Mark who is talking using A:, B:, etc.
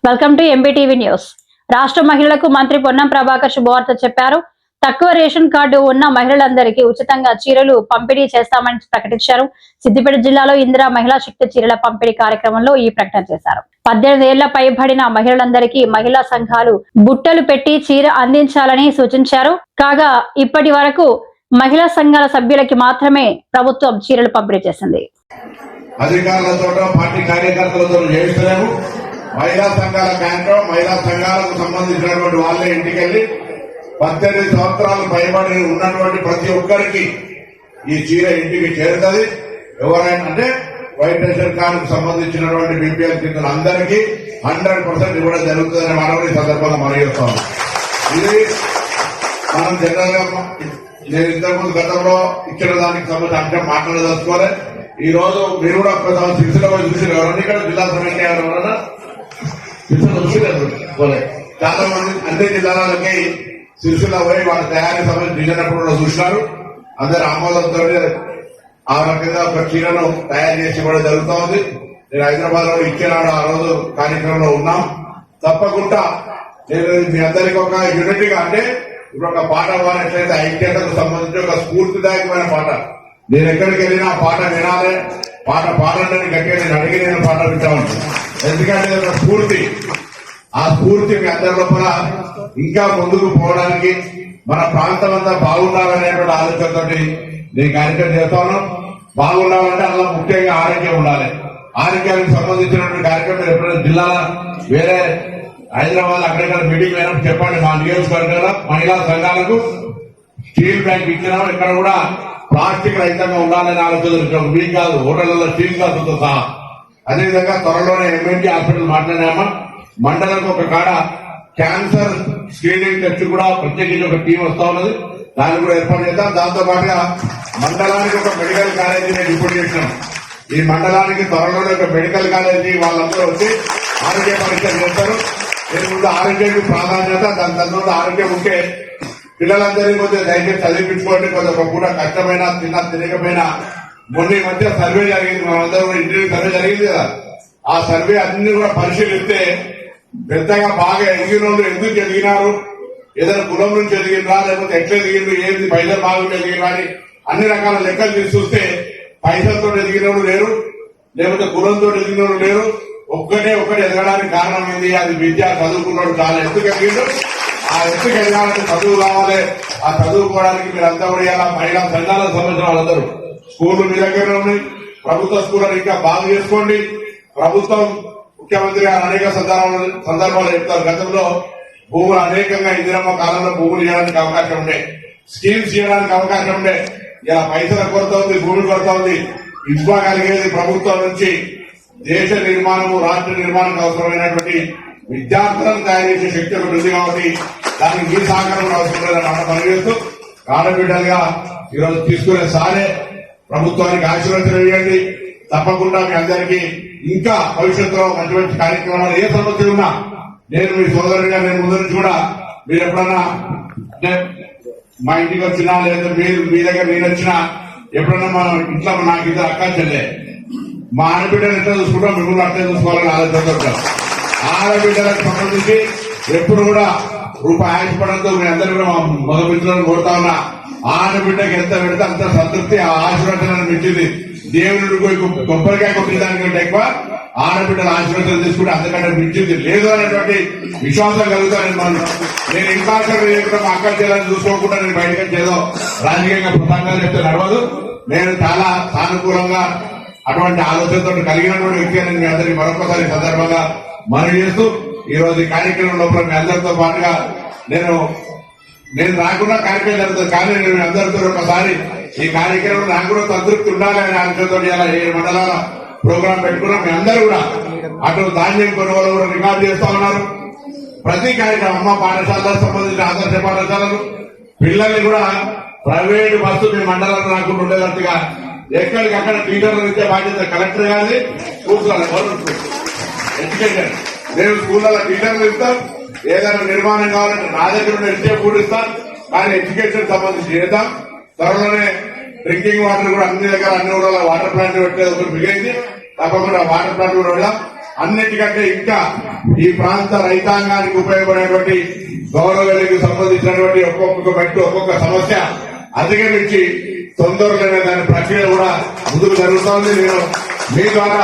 A: Welcome to MBTV news. రాష్ట్ర మహిళలకు మంత్రి పొన్నం ప్రభాకర్ శుభవార్త చెప్పారు. తక్కువ రేషన్ కార్డు ఉన్న మహిళలందరికీ ఉచితంగా చీరలు పంపిణీ చేస్తామని ప్రకటించారు. సిద్దిపేట జిల్లాలో ఇందిరా మహిళా శక్తి చీరల పంపిణీ కార్యక్రమంలో ఈ ప్రకటన చేశారు. 18 ఏళ్ల పైబడిన మహిళలందరికీ మహిళా సంఘాలు బుట్టలు పెట్టి చీర అందించాలని సూచించారు. కాగా ఇప్పటి వరకు మహిళా సంఘాల సభ్యులకి మాత్రమే ప్రభుత్వం చీరలు పంపిణీ చేసింది.
B: అధికారులతో పార్టీ కార్యకర్తలతో చేయిస్తలేము. మహిళా సంఘాల క్యాంటో మహిళా సంఘాలకు సంబంధించినటువంటి వాళ్ళే ఇంటికెళ్లి 18 సంవత్సరాలు పైబడి ఉన్నటువంటి ప్రతి ఒక్కరికి ఈ చీర ఇంటికి చేరుతుంది. ఎవరైనా అంటే వైట్ రేషన్ కార్డుకు సంబంధించినటువంటి బీపీఎల్ కింద అందరికీ 100% ఇవ్వడం జరుగుతుందని మనం ఈ సందర్భంగా మనం చేస్తాం. ఇది మనం జనరల్ గా నేను ఇంతకుముందు గతంలో ఇచ్చిన దానికి సంబంధించి అంటే మాట్లాడదలుచుకోవాలి. ఈ రోజు మీరు కూడా సిరిసిల్ల పోయి చూసి ఎవరన్నా ఇక్కడ జిల్లా సమైక్య ఎవరన్నా చాలా మంది అన్ని జిల్లాలకి సిరిసిల్ల పోయి వాళ్ళ తయారీ సంబంధించి డిజైనప్పుడు చూసినారు. అందరు ఆమోదంతో ఆ రకంగా ఒక చీరను తయారు చేసి ఇవ్వడం జరుగుతూ ఉంది. నేను హైదరాబాద్ లో ఇచ్చినాడు ఆ రోజు కార్యక్రమంలో ఉన్నాం. తప్పకుండా నేను మీ అందరికీ ఒక యూనిటీగా అంటే ఇప్పుడు ఒక పాట పాడినట్లయితే ఐక్యతకు సంబంధించి ఒక స్ఫూర్తిదాయకమైన పాట. నేను ఎక్కడికి వెళ్ళినా పాట వినాలి, పాట పాడండి గట్టిగా నేను అడిగి నేను పాట వింటాను. ఎందుకంటే ఒక స్ఫూర్తి, ఆ స్ఫూర్తి మీ అందరి లోపల ఇంకా ముందుకు పోవడానికి మన ప్రాంతం అంతా బాగుండాలనేటువంటి ఆలోచనతో నేను కార్యక్రమం చేస్తాను. బాగుండాలంటే అందులో ముఖ్యంగా ఆరోగ్యం ఉండాలి. ఆరోగ్యానికి సంబంధించినటువంటి కార్యక్రమం ఎప్పుడైనా జిల్లాలో వేరే హైదరాబాద్ అక్కడెక్కడ మీటింగ్ అయినప్పుడు చెప్పండి. మా నియోజకవర్గంలో మహిళా సంఘాలకు స్టీల్ బ్యాంక్ ఇచ్చినా ఇక్కడ కూడా ప్లాస్టిక్ రహితంగా ఉండాలని ఆలోచన మీకు కాదు, హోటళ్లలో స్టీల్ గ్లాసులతో సహా. అదేవిధంగా త్వరలోనే ఎంఎన్టీ హాస్పిటల్ మాట్లాడామా, మండలకు ఒక కాడ క్యాన్సర్ స్క్రీనింగ్ టెస్ట్ కూడా ప్రత్యేకించి ఒక టీం వస్తా ఉన్నది. దాన్ని కూడా ఏర్పాటు చేద్దాం. దాంతో పాటుగా మండలానికి ఒక మెడికల్ కాలేజీ నేను ఇప్పుడు చేసినాం. ఈ మండలానికి త్వరలోనే ఒక మెడికల్ కాలేజీ వాళ్ళందరూ వచ్చి ఆరోగ్య పరీక్షలు చేస్తారు. దీని ముందు ఆరోగ్యానికి ప్రాధాన్యత, దాని తర్వాత ఆరోగ్యం ఉంటే పిల్లలందరినీ కొంచెం దయచేసి చదివించుకోండి. కొంచెం కూడా కష్టమైన తినకపోయినా మొన్న మధ్య సర్వే జరిగింది, మనందరూ ఇంటర్వ్యూ సర్వే జరిగింది కదా. ఆ సర్వే అన్ని కూడా పరిశీలిస్తే పెద్దగా బాగా ఎదిగిన వాళ్ళు ఎందుకు ఎదిగినారు, ఏదైనా కులం నుంచి ఎదిగినరా లేకపోతే ఎట్లా ఎదిగిండ్రు, ఏంది పైసలు బాగుంటే ఎదిగినరా అని అన్ని రకాల లెక్కలు తీసి చూస్తే పైసలతో ఎదిగినోడు లేరు, లేకపోతే కులంతో ఎదిగినోడు లేరు. ఒక్కటే ఎదగడానికి కారణం ఏంది, అది విద్య, చదువుకున్నాడు చాలా ఎందుకు ఎదిగిండు. ఆ ఎందుకు ఎదగాలంటే చదువు కావాలి. ఆ చదువుకోవడానికి మీరు అంతా కూడా మహిళా సంఘాలకు సంబంధించిన వాళ్ళందరూ స్కూళ్లు మీ దగ్గర ఉన్నాయి. ప్రభుత్వ స్కూళ్లను ఇంకా బాగు చేసుకోండి. ప్రభుత్వం ముఖ్యమంత్రి గారు అనేక సందర్భాలు చెప్తారు. గతంలో భూములు అనేకంగా ఇందిరమ్మ కాలంలో భూములు ఇవ్వడానికి అవకాశం ఉండే, స్కీమ్స్ ఇవ్వడానికి అవకాశం ఉండే. ఇలా పైసల కొరత ఉంది, భూమి కొరత ఉంది. ఇవ్వగలిగేది ప్రభుత్వం నుంచి దేశ నిర్మాణము, రాష్ట్ర నిర్మాణానికి అవసరమైనటువంటి విద్యార్థులను తయారు చేసే శక్తి ఒకటి ఉంది. కాబట్టి దానికి మీ సహకారం అవసరం లేదని పనిచేస్తూ ఆడబిడ్డలుగా ఈరోజు తీసుకునే సారే ప్రభుత్వానికి ఆశీర్వచనం ఇవ్వండి. తప్పకుండా మీ అందరికీ ఇంకా భవిష్యత్తులో మంచి మంచి కార్యక్రమాలు ఏ సమస్య ఉన్నా నేను మీ సోదరుడిగా నేను ముందు నుంచి కూడా మీరు ఎప్పుడన్నా అంటే మా ఇంటికి వచ్చినా లేదా మీరు మీ దగ్గర నేను వచ్చినా ఎప్పుడన్నా మనం ఇంట్లో నాకు ఇద్దరు అక్క చెల్లె, మా ఆడబిడ్డలు ఎట్లా చూసుకుంటాం మిమ్మల్ని అట్లే చూసుకోవాలని ఆలోచన. ఆడబిడ్డలకు సంబంధించి ఎప్పుడు కూడా రూపాయి ఆశపడంతో మీ అందరూ కూడా మా మగ మిత్రులను కోరుతా ఉన్నా. ఆడబిడ్డకి ఎంత పెడితే అంత సంతృప్తి, ఆ ఆశీర్వచనాన్ని మించింది దేవుడు కొబ్బరికాయ కొట్టేదానికంటే ఎక్కువ ఆడబిడ్డల ఆశీర్వచనం తీసుకుంటే అంతకంటే మించింది లేదు అనేటువంటి విశ్వాసం కలుగుతానని నేను ఇంకా మా అక్క చేయాలని చూసుకోకుండా నేను బయటకు వచ్చేదో రాజకీయంగా ప్రసంగాలు చెప్తే నడవదు. నేను చాలా సానుకూలంగా అటువంటి ఆలోచనతో కలిగినటువంటి వ్యక్తి అని మీ అందరికీ మరొకసారి సందర్భంగా మనవి చేస్తూ ఈ రోజు ఈ కార్యక్రమం లోపల మీ అందరితో పాటుగా నేను రాకుండా కార్యక్రమం జరుగుతుంది. కానీ నేను అందరితో ఒకసారి ఈ కార్యక్రమం నాకు కూడా సంతృప్తి ఉండాలి అనే ఆలోచనతో ఇలా 7 మండలాల ప్రోగ్రాం పెట్టుకున్నాం. మీ అందరూ కూడా అటు ధాన్యం కొనుగోలు కూడా రికార్డు చేస్తా ఉన్నారు. ప్రతి కార్యక్రమం అమ్మ పాఠశాలకు సంబంధించిన ఆదర్శ పాఠశాలలు పిల్లల్ని కూడా ప్రైవేటు బస్సు మీ మండలంలో రాకుండా ఉండేటట్టుగా ఎక్కడికక్కడ టీచర్లు ఇచ్చే బాధ్యత కలెక్టర్ గారి స్కూల్స్ ఎడ్యుకేషన్. నేను స్కూళ్ళలో టీచర్లు ఇస్తాం. ఏదైనా నిర్మాణం కావాలంటే నా దగ్గర ఇచ్చే కూడా ఇస్తాను. కానీ ఎడ్యుకేషన్ సంబంధించి చేద్దాం. త్వరలోనే డ్రింకింగ్ వాటర్ కూడా అన్ని దగ్గర అన్ని ఊళ్ళలో వాటర్ ప్లాంట్ పెట్టేది ఒకటి మిగిలింది. తప్పకుండా వాటర్ ప్లాంట్ కూడా వెళ్దాం. అన్నిటికంటే ఇంకా ఈ ప్రాంత రైతాంగానికి ఉపయోగపడేటువంటి గౌరవలకు సంబంధించినటువంటి ఒక్కొక్క మెట్టు ఒక్కొక్క సమస్య అధిగమించి తొందరగానే దాని ప్రక్రియ కూడా ముందుకు జరుగుతోంది. నేను మీ ద్వారా